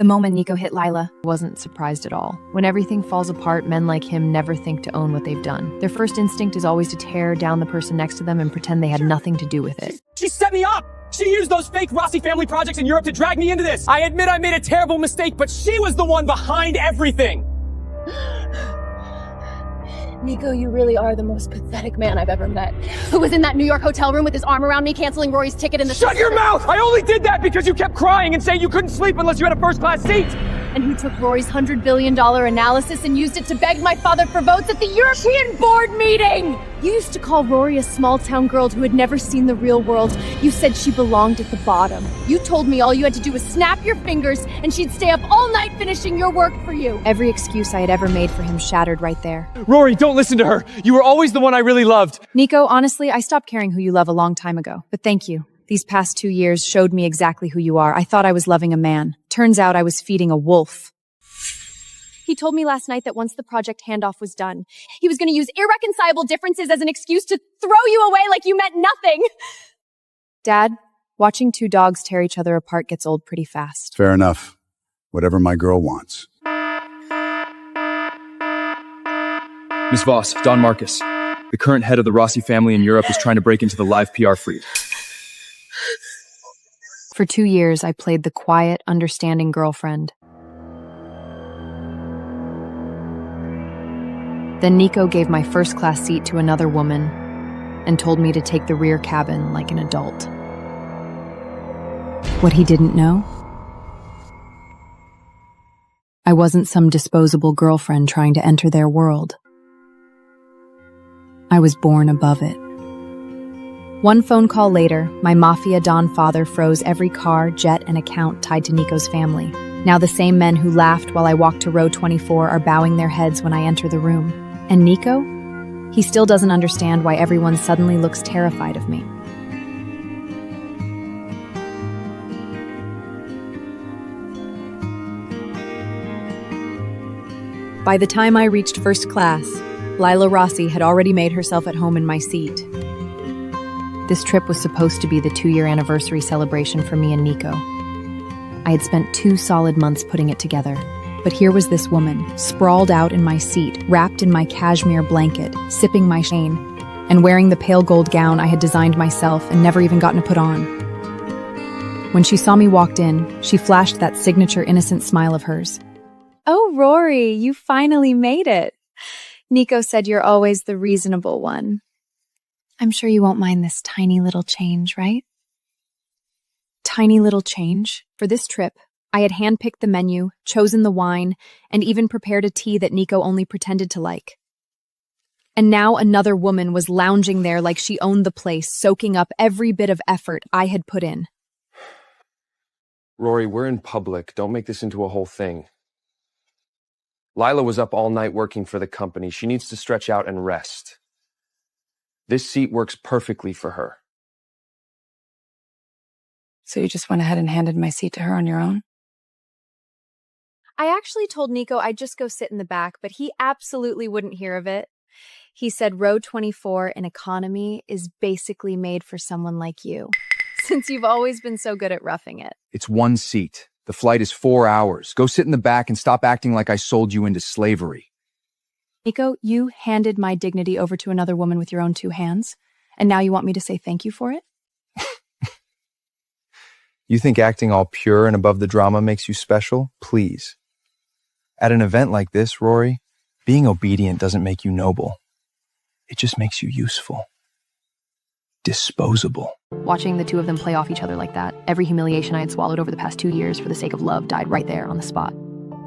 The moment Nico hit Lila, I wasn't surprised at all. When everything falls apart, men like him never think to own what they've done. Their first instinct is always to tear down the person next to them and pretend they had nothing to do with it. She set me up! She used those fake Rossi family projects in Europe to drag me into this! I admit I made a terrible mistake, but she was the one behind everything! Nico, you really are the most pathetic man I've ever met. Who was in that New York hotel room with his arm around me, canceling Rory's ticket in the— Shut your mouth! I only did that because you kept crying and saying you couldn't sleep unless you had a first-class seat! And who took Rory's $100 billion analysis and used it to beg my father for votes at the European board meeting! You used to call Rory a small-town girl who had never seen the real world. You said she belonged at the bottom. You told me all you had to do was snap your fingers and she'd stay up all night finishing your work for you. Every excuse I had ever made for him shattered right there. Rory, don't listen to her! You were always the one I really loved! Nico, honestly, I stopped caring who you love a long time ago. But thank you. These past 2 years showed me exactly who you are. I thought I was loving a man. Turns out I was feeding a wolf. He told me last night that once the project handoff was done, he was going to use irreconcilable differences as an excuse to throw you away like you meant nothing. Dad, watching two dogs tear each other apart gets old pretty fast. Fair enough. Whatever my girl wants. Ms. Voss, Don Marcus. The current head of the Rossi family in Europe is trying to break into the live PR feed. For 2 years, I played the quiet, understanding girlfriend. Then Nico gave my first-class seat to another woman and told me to take the rear cabin like an adult. What he didn't know? I wasn't some disposable girlfriend trying to enter their world. I was born above it. One phone call later, my Mafia Don father froze every car, jet, and account tied to Nico's family. Now the same men who laughed while I walked to row 24 are bowing their heads when I enter the room. And Nico? He still doesn't understand why everyone suddenly looks terrified of me. By the time I reached first class, Lila Rossi had already made herself at home in my seat. This trip was supposed to be the 2-year anniversary celebration for me and Nico. I had spent 2 solid months putting it together. But here was this woman, sprawled out in my seat, wrapped in my cashmere blanket, sipping my chain, and wearing the pale gold gown I had designed myself and never even gotten to put on. When she saw me walked in, she flashed that signature innocent smile of hers. "Oh, Rory, you finally made it. Nico said you're always the reasonable one. I'm sure you won't mind this tiny little change, right?" Tiny little change? For this trip, I had handpicked the menu, chosen the wine, and even prepared a tea that Nico only pretended to like. And now another woman was lounging there like she owned the place, soaking up every bit of effort I had put in. Rory, we're in public. Don't make this into a whole thing. Lila was up all night working for the company. She needs to stretch out and rest. This seat works perfectly for her. So you just went ahead and handed my seat to her on your own? I actually told Nico I'd just go sit in the back, but he absolutely wouldn't hear of it. He said row 24 in economy is basically made for someone like you, since you've always been so good at roughing it. It's 1 seat. The flight is 4 hours. Go sit in the back and stop acting like I sold you into slavery. Nico, you handed my dignity over to another woman with your own 2 hands, and now you want me to say thank you for it? You think acting all pure and above the drama makes you special? Please. At an event like this, Rory, being obedient doesn't make you noble. It just makes you useful. Disposable. Watching the two of them play off each other like that, every humiliation I had swallowed over the past 2 years for the sake of love died right there on the spot.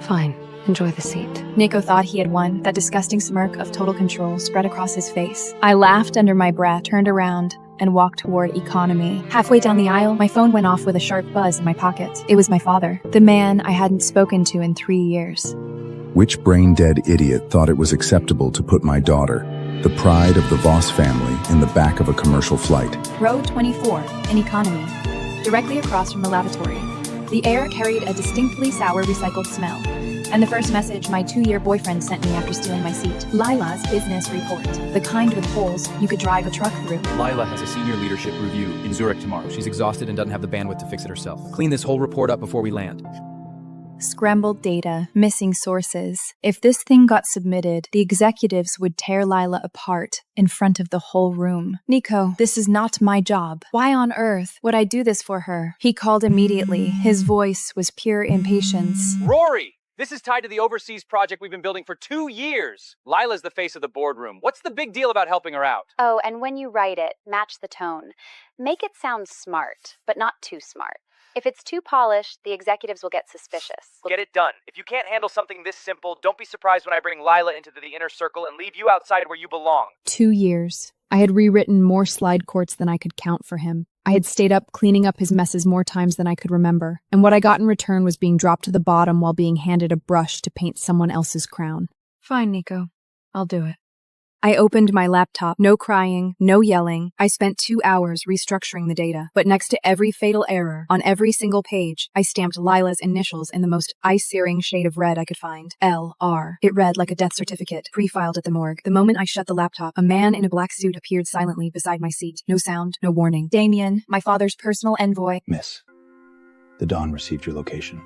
Fine. Enjoy the seat. Nico thought he had won. That disgusting smirk of total control spread across his face. I laughed under my breath, turned around, and walked toward economy. Halfway down the aisle, my phone went off with a sharp buzz in my pocket. It was my father, the man I hadn't spoken to in 3 years. Which brain-dead idiot thought it was acceptable to put my daughter, the pride of the Voss family, in the back of a commercial flight? Row 24, in economy, directly across from the lavatory. The air carried a distinctly sour recycled smell. And the first message my 2-year boyfriend sent me after stealing my seat. Lila's business report. The kind with holes you could drive a truck through. Lila has a senior leadership review in Zurich tomorrow. She's exhausted and doesn't have the bandwidth to fix it herself. Clean this whole report up before we land. Scrambled data, missing sources. If this thing got submitted, the executives would tear Lila apart in front of the whole room. Nico, this is not my job. Why on earth would I do this for her? He called immediately. His voice was pure impatience. Rory! This is tied to the overseas project we've been building for 2 years. Lila's the face of the boardroom. What's the big deal about helping her out? Oh, and when you write it, match the tone. Make it sound smart, but not too smart. If it's too polished, the executives will get suspicious. Get it done. If you can't handle something this simple, don't be surprised when I bring Lila into the inner circle and leave you outside where you belong. 2 years. I had rewritten more slide courts than I could count for him. I had stayed up cleaning up his messes more times than I could remember, and what I got in return was being dropped to the bottom while being handed a brush to paint someone else's crown. Fine, Nico. I'll do it. I opened my laptop. No crying, no yelling. I spent 2 hours restructuring the data, but next to every fatal error, on every single page, I stamped Lila's initials in the most eye-searing shade of red I could find. L.R. It read like a death certificate, pre-filed at the morgue. The moment I shut the laptop, a man in a black suit appeared silently beside my seat. No sound, no warning. Damien, my father's personal envoy. Miss, the Don received your location.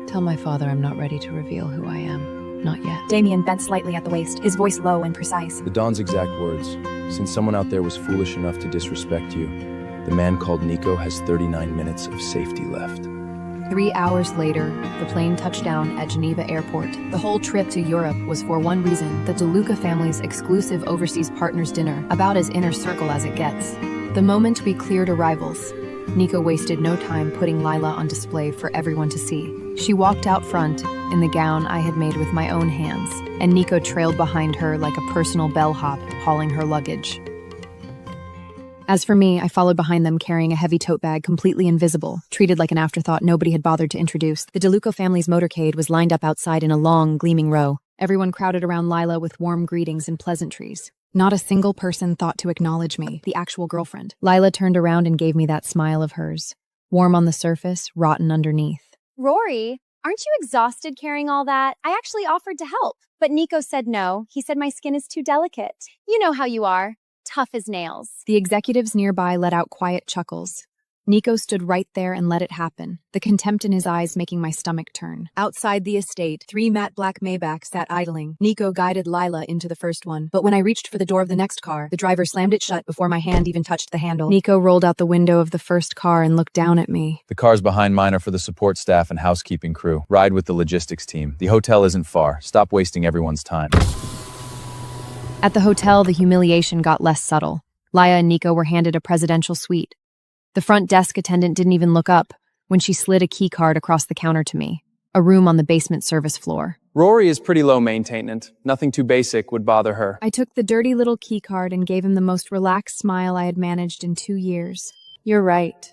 Tell my father I'm not ready to reveal who I am. Not yet. Damien bent slightly at the waist, his voice low and precise. The Don's exact words. Since someone out there was foolish enough to disrespect you, the man called Nico has 39 minutes of safety left. 3 hours later, the plane touched down at Geneva Airport. The whole trip to Europe was for one reason, the DeLuca family's exclusive overseas partners dinner, about as inner circle as it gets. The moment we cleared arrivals, Nico wasted no time putting Lila on display for everyone to see. She walked out front in the gown I had made with my own hands, and Nico trailed behind her like a personal bellhop, hauling her luggage. As for me, I followed behind them carrying a heavy tote bag completely invisible, treated like an afterthought nobody had bothered to introduce. The DeLuca family's motorcade was lined up outside in a long, gleaming row. Everyone crowded around Lila with warm greetings and pleasantries. Not a single person thought to acknowledge me, the actual girlfriend. Lila turned around and gave me that smile of hers. Warm on the surface, rotten underneath. Rory, aren't you exhausted carrying all that? I actually offered to help, but Nico said no. He said my skin is too delicate. You know how you are. Tough as nails. The executives nearby let out quiet chuckles. Nico stood right there and let it happen, the contempt in his eyes making my stomach turn. Outside the estate, 3 matte black Maybachs sat idling. Nico guided Lila into the first one, but when I reached for the door of the next car, the driver slammed it shut before my hand even touched the handle. Nico rolled out the window of the first car and looked down at me. The cars behind mine are for the support staff and housekeeping crew. Ride with the logistics team. The hotel isn't far. Stop wasting everyone's time. At the hotel, the humiliation got less subtle. Lila and Nico were handed a presidential suite. The front desk attendant didn't even look up when she slid a key card across the counter to me, a room on the basement service floor. Rory is pretty low maintenance. Nothing too basic would bother her. I took the dirty little key card and gave him the most relaxed smile I had managed in 2 years. You're right.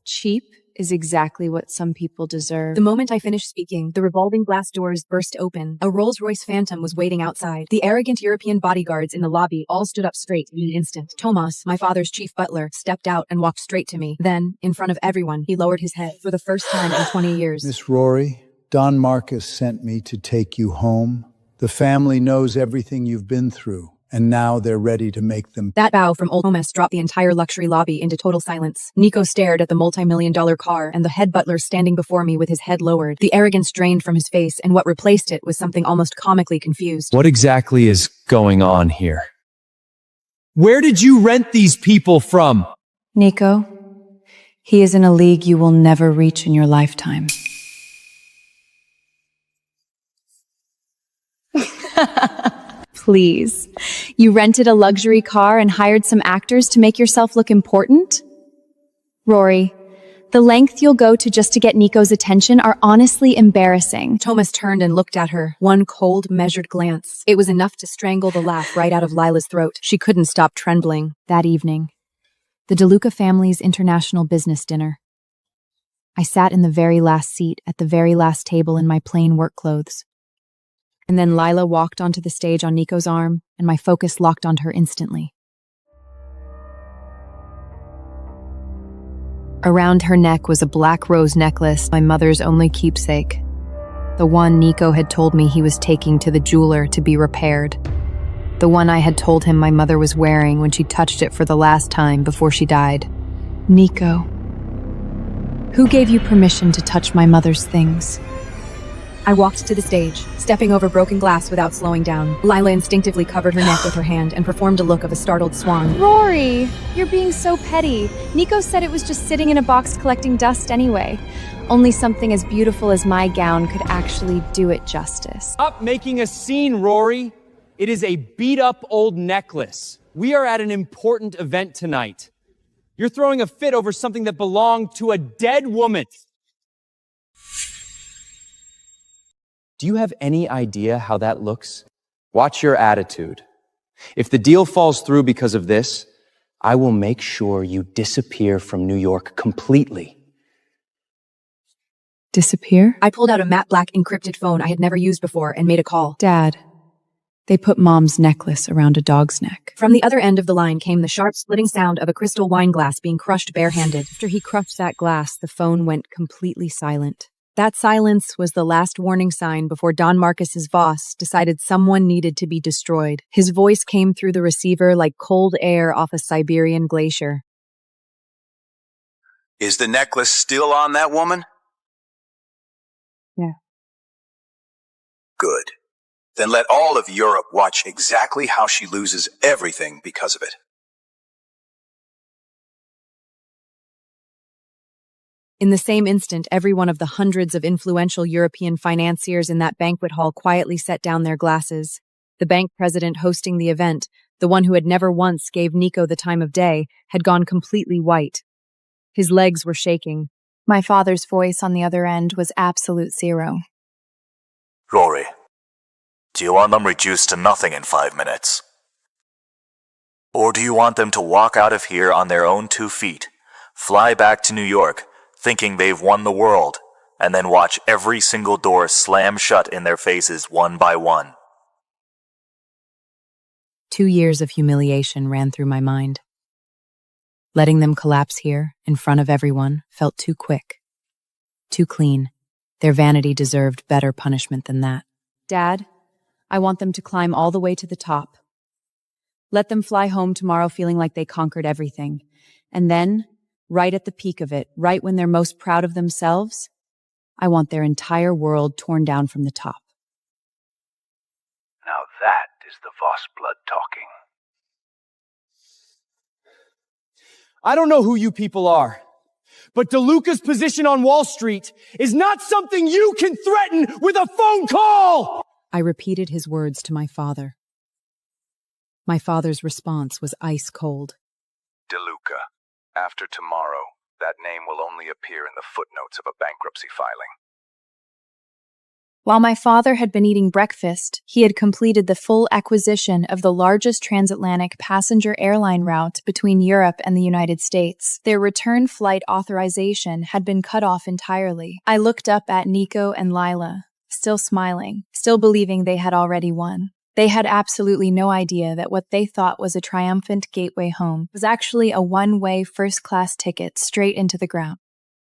Cheap is exactly what some people deserve. The moment I finished speaking, the revolving glass doors burst open. A Rolls-Royce Phantom was waiting outside. The arrogant European bodyguards in the lobby all stood up straight in an instant. Tomas, my father's chief butler, stepped out and walked straight to me. Then, in front of everyone, he lowered his head for the first time in 20 years. Miss Rory, Don Marcus sent me to take you home. The family knows everything you've been through, and now they're ready to make them. That bow from old Tomas dropped the entire luxury lobby into total silence. Nico stared at the multi-million-dollar car and the head butler standing before me with his head lowered. The arrogance drained from his face, and what replaced it was something almost comically confused. What exactly is going on here? Where did you rent these people from? Nico, he is in a league you will never reach in your lifetime. Please. You rented a luxury car and hired some actors to make yourself look important? Rory, the length you'll go to just to get Nico's attention are honestly embarrassing. Tomas turned and looked at her, one cold, measured glance. It was enough to strangle the laugh right out of Lila's throat. She couldn't stop trembling. That evening, the DeLuca family's international business dinner. I sat in the very last seat at the very last table in my plain work clothes. And then Lila walked onto the stage on Nico's arm, and my focus locked onto her instantly. Around her neck was a black rose necklace, my mother's only keepsake. The one Nico had told me he was taking to the jeweler to be repaired. The one I had told him my mother was wearing when she touched it for the last time before she died. Nico, who gave you permission to touch my mother's things? I walked to the stage, stepping over broken glass without slowing down. Lila instinctively covered her neck with her hand and performed a look of a startled swan. Rory, you're being so petty. Nico said it was just sitting in a box collecting dust anyway. Only something as beautiful as my gown could actually do it justice. Stop making a scene, Rory. It is a beat-up old necklace. We are at an important event tonight. You're throwing a fit over something that belonged to a dead woman. Do you have any idea how that looks? Watch your attitude. If the deal falls through because of this, I will make sure you disappear from New York completely. Disappear? I pulled out a matte black encrypted phone I had never used before and made a call. Dad, they put Mom's necklace around a dog's neck. From the other end of the line came the sharp, splitting sound of a crystal wine glass being crushed barehanded. After he crushed that glass, the phone went completely silent. That silence was the last warning sign before Don Marcus's Voss decided someone needed to be destroyed. His voice came through the receiver like cold air off a Siberian glacier. Is the necklace still on that woman? Yeah. Good. Then let all of Europe watch exactly how she loses everything because of it. In the same instant, every one of the hundreds of influential European financiers in that banquet hall quietly set down their glasses. The bank president hosting the event, the one who had never once gave Nico the time of day, had gone completely white. His legs were shaking. My father's voice on the other end was absolute zero. Rory, do you want them reduced to nothing in 5 minutes? Or do you want them to walk out of here on their own 2 feet, fly back to New York, thinking they've won the world, and then watch every single door slam shut in their faces one by one? 2 years of humiliation ran through my mind. Letting them collapse here, in front of everyone, felt too quick. Too clean. Their vanity deserved better punishment than that. Dad, I want them to climb all the way to the top. Let them fly home tomorrow feeling like they conquered everything. And then, right at the peak of it, right when they're most proud of themselves, I want their entire world torn down from the top. Now that is the Voss blood talking. I don't know who you people are, but DeLuca's position on Wall Street is not something you can threaten with a phone call! I repeated his words to my father. My father's response was ice cold. DeLuca. After tomorrow, that name will only appear in the footnotes of a bankruptcy filing. While my father had been eating breakfast, he had completed the full acquisition of the largest transatlantic passenger airline route between Europe and the United States. Their return flight authorization had been cut off entirely. I looked up at Nico and Lila, still smiling, still believing they had already won. They had absolutely no idea that what they thought was a triumphant gateway home was actually a one-way first-class ticket straight into the ground.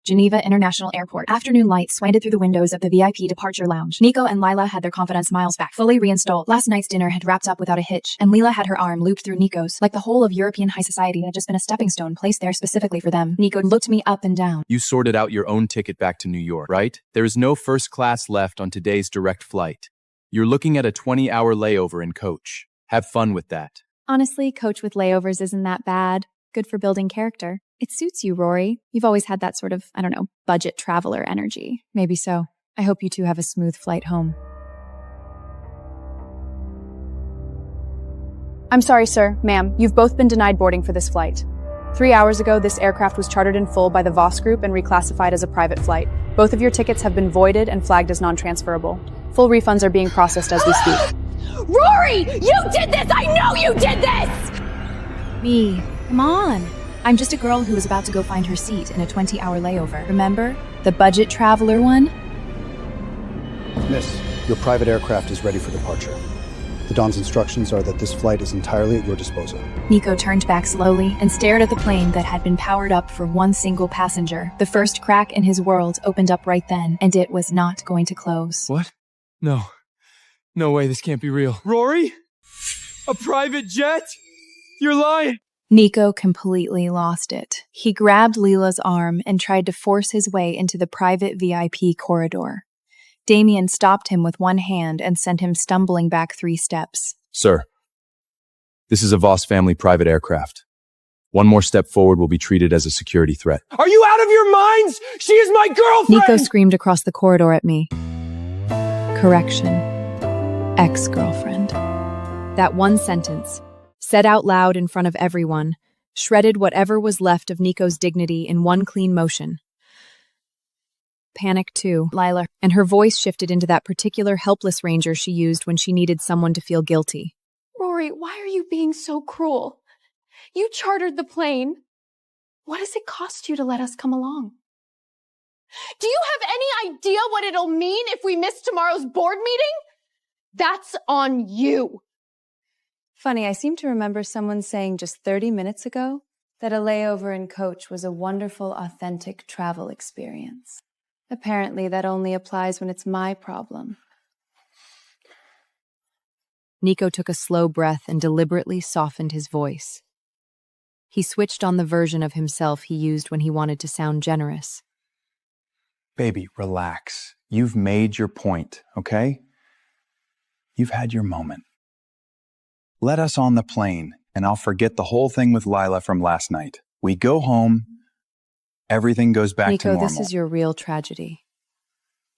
Geneva International Airport. Afternoon light slanted through the windows of the VIP departure lounge. Nico and Lila had their confident smiles back, fully reinstalled. Last night's dinner had wrapped up without a hitch, and Lila had her arm looped through Nico's, like the whole of European high society had just been a stepping stone placed there specifically for them. Nico looked me up and down. You sorted out your own ticket back to New York, right? There is no first class left on today's direct flight. You're looking at a 20-hour layover in coach. Have fun with that. Honestly, coach with layovers isn't that bad. Good for building character. It suits you, Rory. You've always had that sort of, budget traveler energy. Maybe so. I hope you two have a smooth flight home. I'm sorry, sir, ma'am. You've both been denied boarding for this flight. 3 hours ago, this aircraft was chartered in full by the Voss Group and reclassified as a private flight. Both of your tickets have been voided and flagged as non-transferable. Full refunds are being processed as we speak. Rory! You did this! I know you did this! Me. Come on. I'm just a girl who was about to go find her seat in a 20-hour layover. Remember? The budget traveler one? Miss, your private aircraft is ready for departure. The Don's instructions are that this flight is entirely at your disposal. Nico turned back slowly and stared at the plane that had been powered up for one single passenger. The first crack in his world opened up right then, and it was not going to close. What? No. No way, this can't be real. Rory? A private jet? You're lying! Nico completely lost it. He grabbed Lila's arm and tried to force his way into the private VIP corridor. Damien stopped him with one hand and sent him stumbling back 3 steps. Sir, this is a Voss family private aircraft. One more step forward will be treated as a security threat. Are you out of your minds? She is my girlfriend! Nico screamed across the corridor at me. Correction. Ex-girlfriend. That one sentence, said out loud in front of everyone, shredded whatever was left of Nico's dignity in one clean motion. Panic too, Lila. And her voice shifted into that particular helpless ranger she used when she needed someone to feel guilty. Rory, why are you being so cruel? You chartered the plane. What does it cost you to let us come along? Do you have any idea what it'll mean if we miss tomorrow's board meeting? That's on you. Funny, I seem to remember someone saying just 30 minutes ago that a layover in coach was a wonderful, authentic travel experience. Apparently, that only applies when it's my problem. Nico took a slow breath and deliberately softened his voice. He switched on the version of himself he used when he wanted to sound generous. Baby, relax. You've made your point, okay? You've had your moment. Let us on the plane, and I'll forget the whole thing with Lila from last night. We go home, everything goes back to normal. Nico, this is your real tragedy.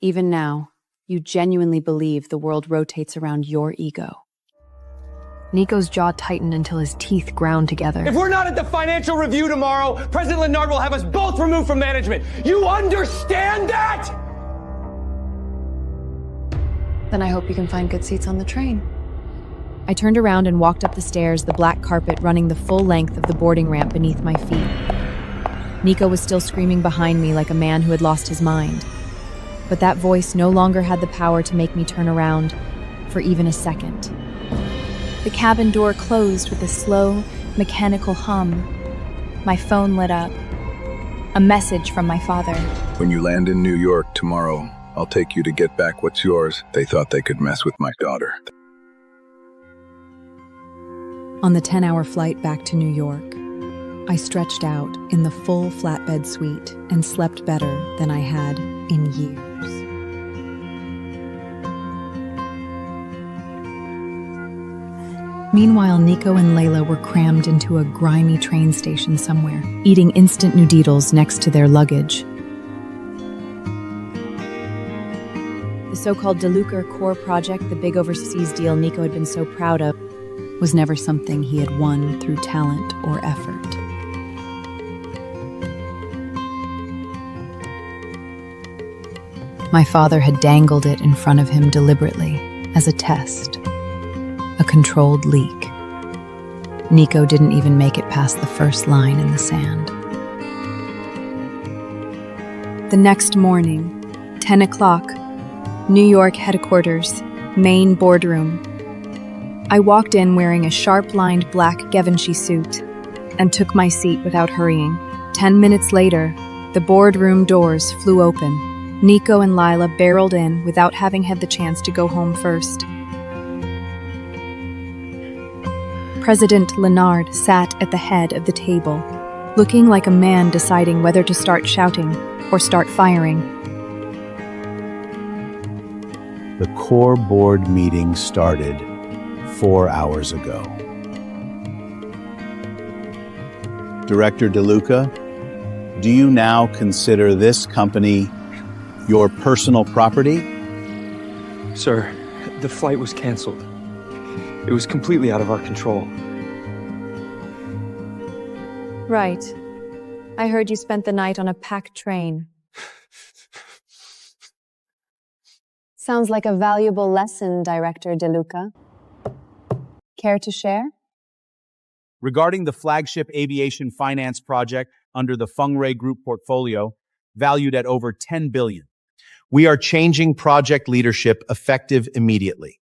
Even now, you genuinely believe the world rotates around your ego. Nico's jaw tightened until his teeth ground together. If we're not at the financial review tomorrow, President Lennard will have us both removed from management. You understand that? Then I hope you can find good seats on the train. I turned around and walked up the stairs, the black carpet running the full length of the boarding ramp beneath my feet. Nico was still screaming behind me like a man who had lost his mind. But that voice no longer had the power to make me turn around for even a second. The cabin door closed with a slow, mechanical hum. My phone lit up. A message from my father. When you land in New York tomorrow, I'll take you to get back what's yours. They thought they could mess with my daughter. On the 10-hour flight back to New York, I stretched out in the full flatbed suite and slept better than I had in years. Meanwhile, Nico and Layla were crammed into a grimy train station somewhere, eating instant noodles next to their luggage. The so-called DeLuca core project, the big overseas deal Nico had been so proud of, was never something he had won through talent or effort. My father had dangled it in front of him deliberately, as a test. A controlled leak. Nico didn't even make it past the first line in the sand. The next morning, 10 o'clock, New York headquarters, main boardroom. I walked in wearing a sharp-lined black Givenchy suit and took my seat without hurrying. 10 minutes later, the boardroom doors flew open. Nico and Lila barreled in without having had the chance to go home first. President Lennard sat at the head of the table, looking like a man deciding whether to start shouting or start firing. The core board meeting started 4 hours ago. Director DeLuca, do you now consider this company your personal property? Sir, the flight was canceled. It was completely out of our control. Right. I heard you spent the night on a packed train. Sounds like a valuable lesson, Director DeLuca. Care to share? Regarding the flagship aviation finance project under the Fengray Group portfolio, valued at over $10 billion. We are changing project leadership effective immediately.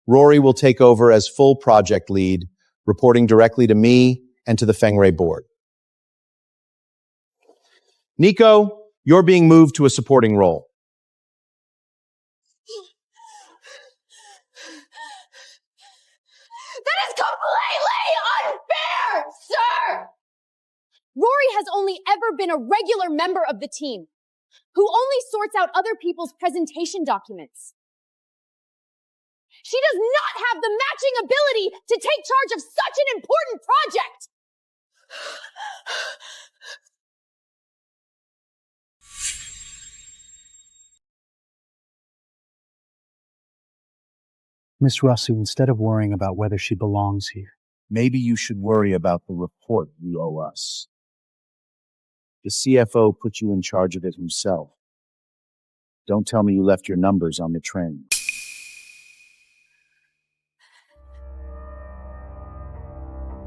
Rory will take over as full project lead, reporting directly to me and to the Fengray board. Nico, you're being moved to a supporting role. That is completely unfair, sir! Rory has only ever been a regular member of the team. who only sorts out other people's presentation documents. She does not have the matching ability to take charge of such an important project! Miss Rossi, instead of worrying about whether she belongs here, maybe you should worry about the report you owe us. The CFO put you in charge of it himself. Don't tell me you left your numbers on the train.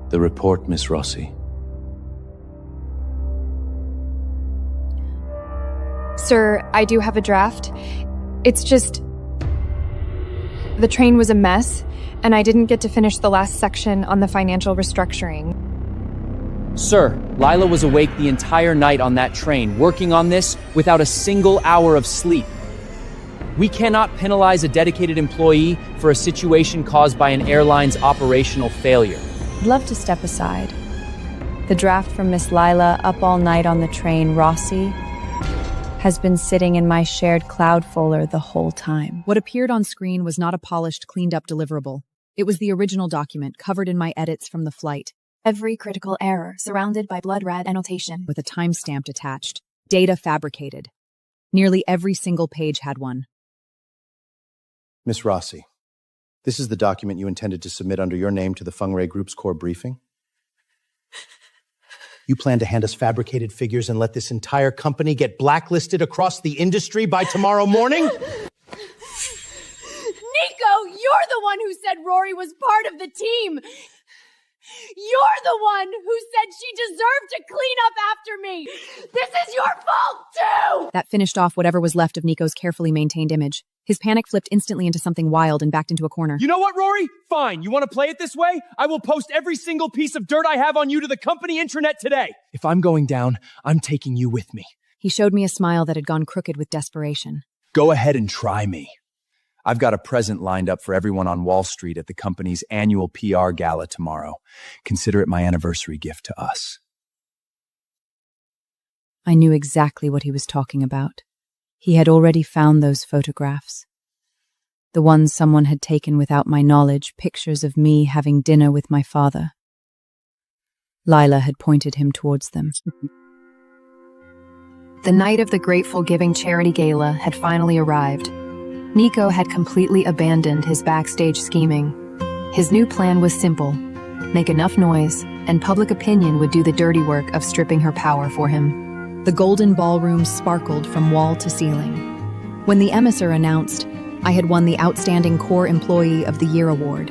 The report, Miss Rossi. Sir, I do have a draft. It's just... the train was a mess, and I didn't get to finish the last section on the financial restructuring. Sir, Lila was awake the entire night on that train, working on this without a single hour of sleep. We cannot penalize a dedicated employee for a situation caused by an airline's operational failure. I'd love to step aside. The draft from Miss Lila, up all night on the train, Rossi, has been sitting in my shared cloud folder the whole time. What appeared on screen was not a polished, cleaned-up deliverable. It was the original document, covered in my edits from the flight. Every critical error surrounded by blood red annotation. With a timestamp attached. Data fabricated. Nearly every single page had one. Miss Rossi, this is the document you intended to submit under your name to the Fungray Group's core briefing? You plan to hand us fabricated figures and let this entire company get blacklisted across the industry by tomorrow morning? Nico, you're the one who said Rory was part of the team! You're the one who said she deserved to clean up after me! This is your fault, too! That finished off whatever was left of Nico's carefully maintained image. His panic flipped instantly into something wild and backed into a corner. You know what, Rory? Fine. You want to play it this way? I will post every single piece of dirt I have on you to the company intranet today. If I'm going down, I'm taking you with me. He showed me a smile that had gone crooked with desperation. Go ahead and try me. I've got a present lined up for everyone on Wall Street at the company's annual PR gala tomorrow. Consider it my anniversary gift to us. I knew exactly what he was talking about. He had already found those photographs. The ones someone had taken without my knowledge, pictures of me having dinner with my father. Lila had pointed him towards them. The night of the Grateful Giving charity gala had finally arrived. Nico had completely abandoned his backstage scheming. His new plan was simple: make enough noise, and public opinion would do the dirty work of stripping her power for him. The golden ballroom sparkled from wall to ceiling. When the emissary announced I had won the Outstanding Core Employee of the Year award,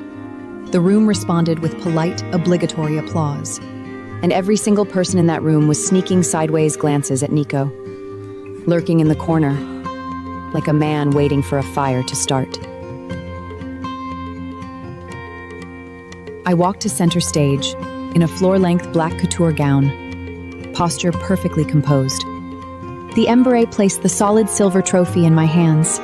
the room responded with polite, obligatory applause. And every single person in that room was sneaking sideways glances at Nico, lurking in the corner, like a man waiting for a fire to start. I walked to center stage in a floor-length black couture gown, posture perfectly composed. The Embraer placed the solid silver trophy in my hands.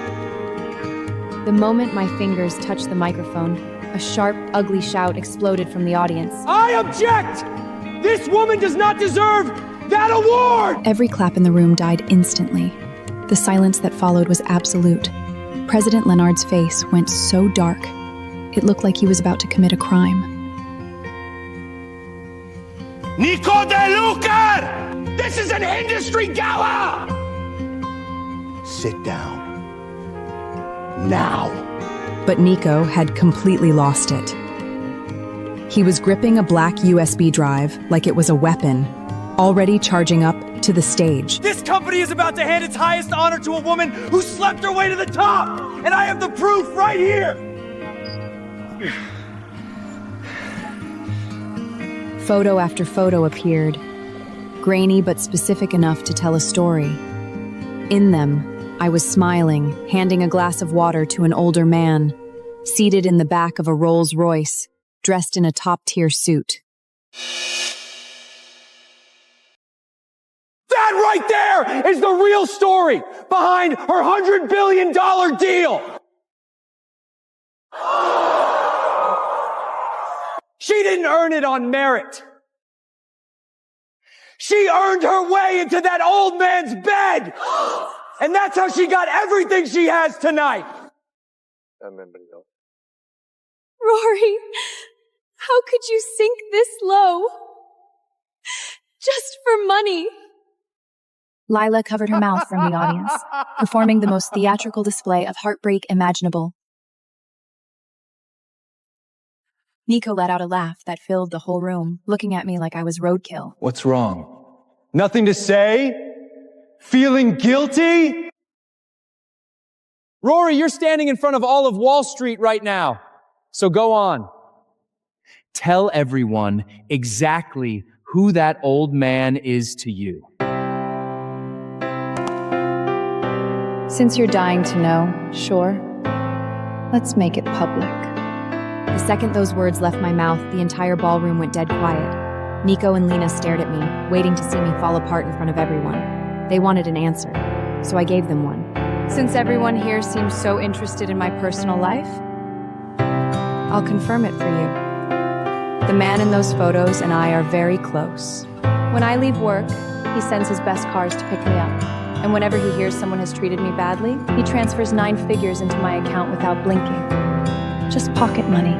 The moment my fingers touched the microphone, a sharp, ugly shout exploded from the audience. I object! This woman does not deserve that award! Every clap in the room died instantly. The silence that followed was absolute. President Leonard's face went so dark, it looked like he was about to commit a crime. Nico de Lucar! This is an industry gala! Sit down. Now. But Nico had completely lost it. He was gripping a black USB drive like it was a weapon, already charging up to the stage. This company is about to hand its highest honor to a woman who slept her way to the top! And I have the proof right here! Photo after photo appeared, grainy but specific enough to tell a story. In them, I was smiling, handing a glass of water to an older man, seated in the back of a Rolls-Royce, dressed in a top-tier suit. That right there is the real story behind her $100 billion deal! She didn't earn it on merit. She earned her way into that old man's bed. And that's how she got everything she has tonight! Rory, how could you sink this low? Just for money. Lila covered her mouth from the audience, performing the most theatrical display of heartbreak imaginable. Nico let out a laugh that filled the whole room, looking at me like I was roadkill. What's wrong? Nothing to say? Feeling guilty? Rory, you're standing in front of all of Wall Street right now. So go on. Tell everyone exactly who that old man is to you. Since you're dying to know, sure. Let's make it public. The second those words left my mouth, the entire ballroom went dead quiet. Nico and Lena stared at me, waiting to see me fall apart in front of everyone. They wanted an answer, so I gave them one. Since everyone here seems so interested in my personal life, I'll confirm it for you. The man in those photos and I are very close. When I leave work, he sends his best cars to pick me up. And whenever he hears someone has treated me badly, he transfers 9 figures into my account without blinking. Just pocket money.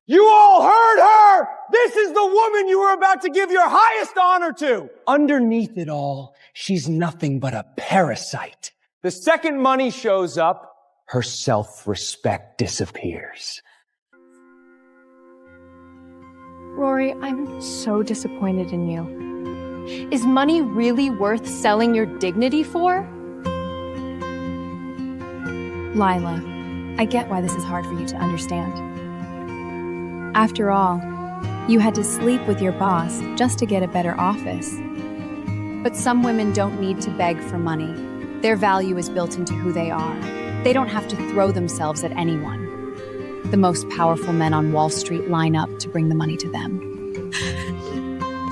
You all heard her! This is the woman you were about to give your highest honor to! Underneath it all, she's nothing but a parasite. The second money shows up, her self-respect disappears. Rory, I'm so disappointed in you. Is money really worth selling your dignity for? Lila, I get why this is hard for you to understand. After all, you had to sleep with your boss just to get a better office. But some women don't need to beg for money. Their value is built into who they are. They don't have to throw themselves at anyone. The most powerful men on Wall Street line up to bring the money to them.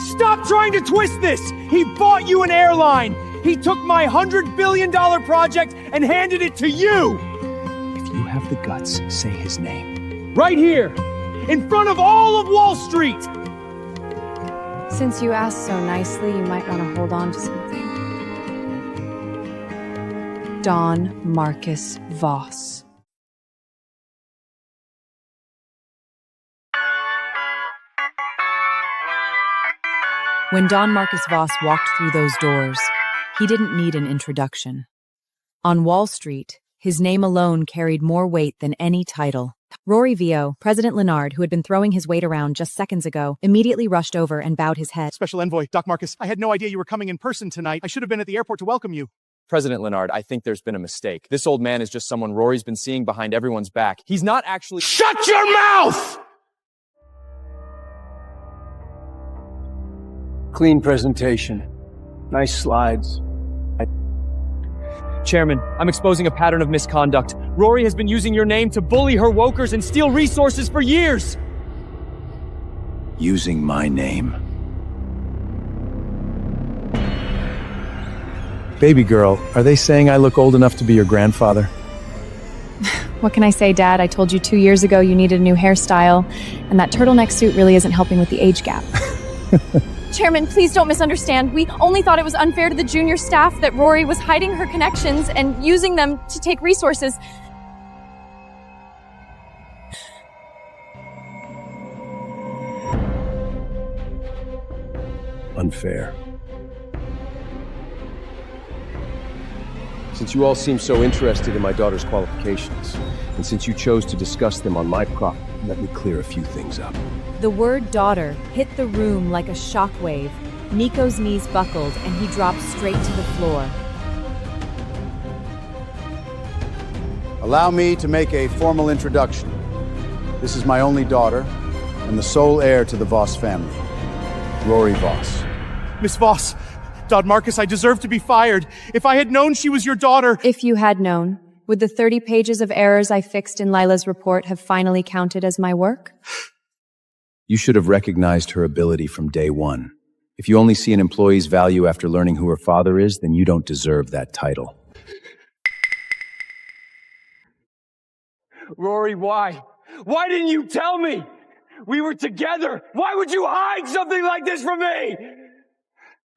Stop trying to twist this! He bought you an airline! He took my $100 billion project and handed it to you! If you have the guts, say his name. Right here! In front of all of Wall Street! Since you asked so nicely, you might want to hold on to something. Don Marcus Voss. When Don Marcus Voss walked through those doors, he didn't need an introduction. On Wall Street, his name alone carried more weight than any title. Rory Voss, President Leonard, who had been throwing his weight around just seconds ago, immediately rushed over and bowed his head. Special Envoy, Doc Marcus, I had no idea you were coming in person tonight. I should have been at the airport to welcome you. President Leonard, I think there's been a mistake. This old man is just someone Rory's been seeing behind everyone's back. He's not actually— Shut your mouth! Clean presentation. Nice slides. Chairman, I'm exposing a pattern of misconduct. Rory has been using your name to bully her wokers and steal resources for years! Using my name. Baby girl, are they saying I look old enough to be your grandfather? What can I say, Dad? I told you 2 years ago you needed a new hairstyle, and that turtleneck suit really isn't helping with the age gap. Chairman, please don't misunderstand. We only thought it was unfair to the junior staff that Rory was hiding her connections and using them to take resources. Unfair. Since you all seem so interested in my daughter's qualifications, and since you chose to discuss them on my property, let me clear a few things up. The word daughter hit the room like a shockwave. Nico's knees buckled and he dropped straight to the floor. Allow me to make a formal introduction. This is my only daughter and the sole heir to the Voss family, Rory Voss. Miss Voss, Don Marcus, I deserve to be fired. If I had known she was your daughter— If you had known, would the 30 pages of errors I fixed in Lila's report have finally counted as my work? You should have recognized her ability from day one. If you only see an employee's value after learning who her father is, then you don't deserve that title. Rory, why? Why didn't you tell me? We were together. Why would you hide something like this from me?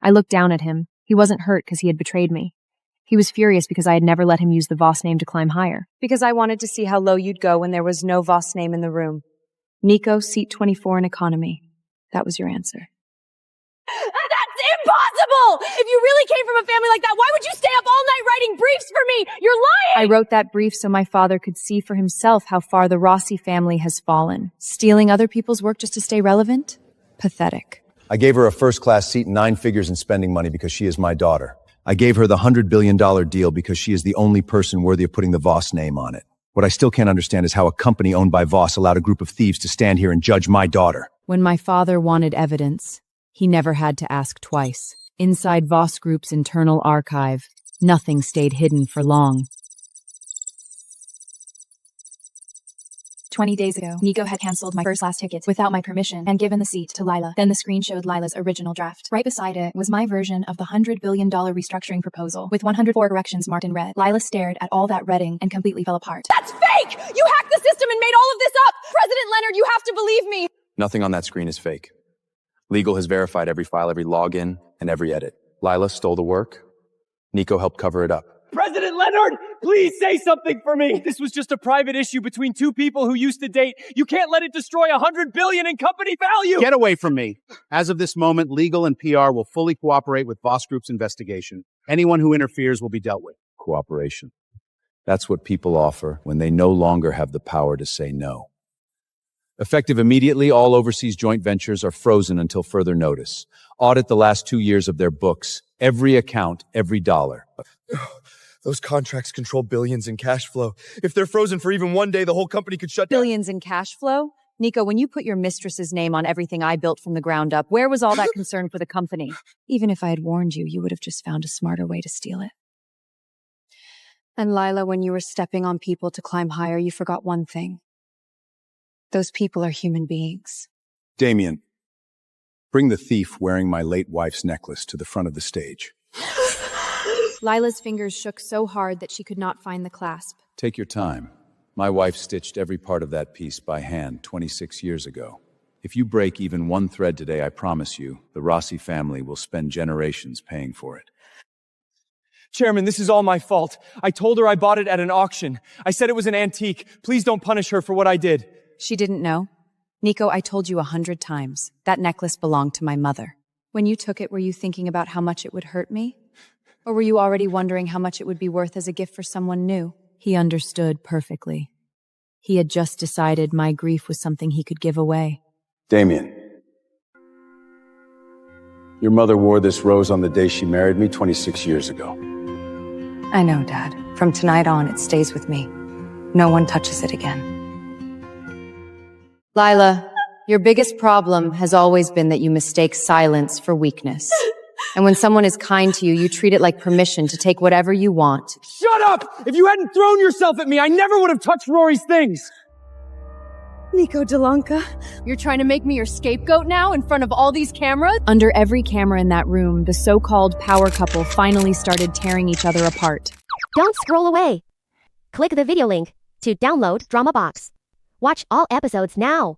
I looked down at him. He wasn't hurt because he had betrayed me. He was furious because I had never let him use the Voss name to climb higher. Because I wanted to see how low you'd go when there was no Voss name in the room. Nico, seat 24 in economy. That was your answer. That's impossible! If you really came from a family like that, why would you stay up all night writing briefs for me? You're lying! I wrote that brief so my father could see for himself how far the Rossi family has fallen. Stealing other people's work just to stay relevant? Pathetic. I gave her a first-class seat and 9 figures in spending money because she is my daughter. I gave her the $100 billion deal because she is the only person worthy of putting the Voss name on it. What I still can't understand is how a company owned by Voss allowed a group of thieves to stand here and judge my daughter. When my father wanted evidence, he never had to ask twice. Inside Voss Group's internal archive, nothing stayed hidden for long. 20 days ago, Nico had canceled my first-class ticket without my permission and given the seat to Lila. Then the screen showed Lila's original draft. Right beside it was my version of the $100 billion restructuring proposal, with 104 corrections marked in red. Lila stared at all that reading and completely fell apart. That's fake! You hacked the system and made all of this up! President Leonard, you have to believe me! Nothing on that screen is fake. Legal has verified every file, every login, and every edit. Lila stole the work. Nico helped cover it up. President Leonard, please say something for me. This was just a private issue between two people who used to date. You can't let it destroy $100 billion in company value. Get away from me. As of this moment, legal and PR will fully cooperate with Voss Group's investigation. Anyone who interferes will be dealt with. Cooperation. That's what people offer when they no longer have the power to say no. Effective immediately, all overseas joint ventures are frozen until further notice. Audit the last 2 years of their books. Every account, every dollar. Those contracts control billions in cash flow. If they're frozen for even one day, the whole company could shut down. Billions in cash flow? Nico, when you put your mistress's name on everything I built from the ground up, where was all that concern for the company? Even if I had warned you, you would have just found a smarter way to steal it. And Lila, when you were stepping on people to climb higher, you forgot one thing. Those people are human beings. Damien, bring the thief wearing my late wife's necklace to the front of the stage. Lila's fingers shook so hard that she could not find the clasp. Take your time. My wife stitched every part of that piece by hand 26 years ago. If you break even one thread today, I promise you, the Rossi family will spend generations paying for it. Chairman, this is all my fault. I told her I bought it at an auction. I said it was an antique. Please don't punish her for what I did. She didn't know. Nico, I told you 100 times. That necklace belonged to my mother. When you took it, were you thinking about how much it would hurt me? Or were you already wondering how much it would be worth as a gift for someone new? He understood perfectly. He had just decided my grief was something he could give away. Damien, your mother wore this rose on the day she married me 26 years ago. I know, Dad. From tonight on, it stays with me. No one touches it again. Lila, your biggest problem has always been that you mistake silence for weakness. And when someone is kind to you, you treat it like permission to take whatever you want. Shut up! If you hadn't thrown yourself at me, I never would have touched Rory's things! Nico Delanca, you're trying to make me your scapegoat now in front of all these cameras? Under every camera in that room, the so-called power couple finally started tearing each other apart. Don't scroll away. Click the video link to download DramaBox. Watch all episodes now.